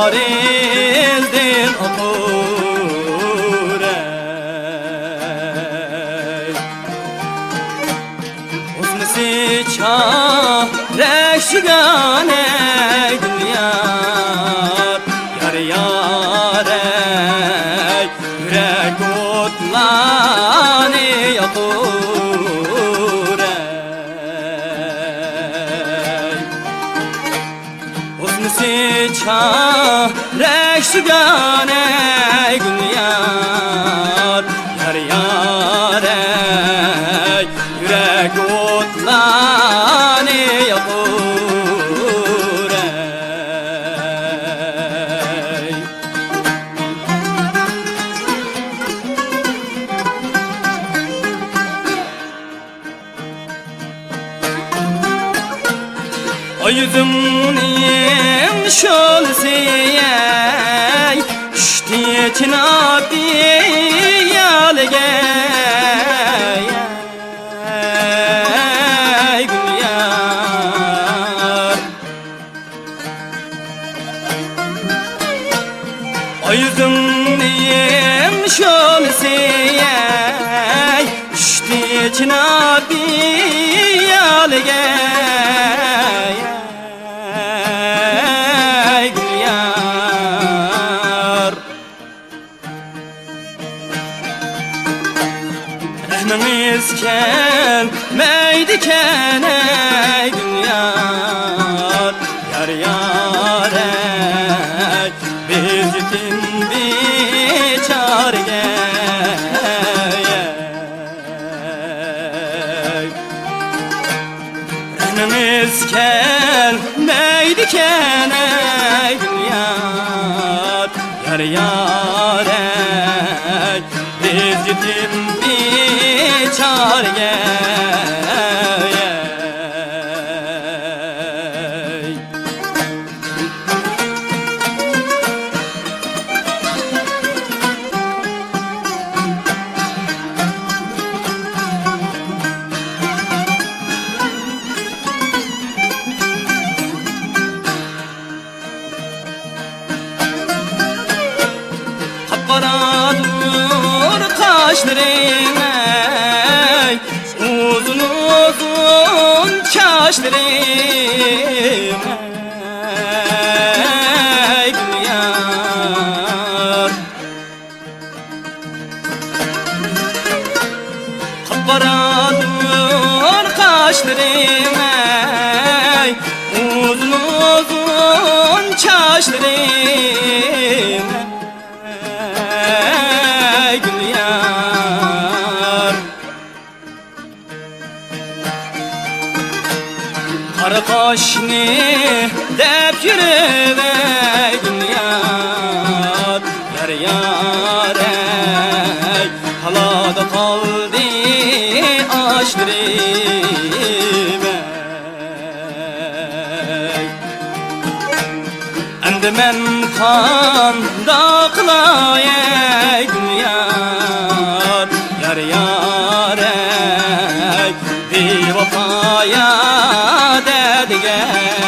Parizdin okur Uzmisi çare şigane Gülyar yar yare Yürek otlani yakur Uzmisi çare şigane Gülyar yar yare Yürek otlani yakur O yüzümün şölsiyey Ştiyetin abi yalgey Gülyar O yüzümün şölsiyey Ştiyetin abi yalgey Rahmimizken meydiken ey Gülyar yar yare biz yetim biçare Rahmimizken meydiken ey Gülyar yar yare biz yetim biçare Kapkaradır kaşların ey Uzun uzun çaşların ey Gülyar Kapkaradır kaşların ey Uzun uzun çaşların Kara kaşını dep yürüv ey Gülyar yar yare Halada kaldı aşkırım ey Endi men kanda kılay ey Gülyar yar yare Bir vefaya dedige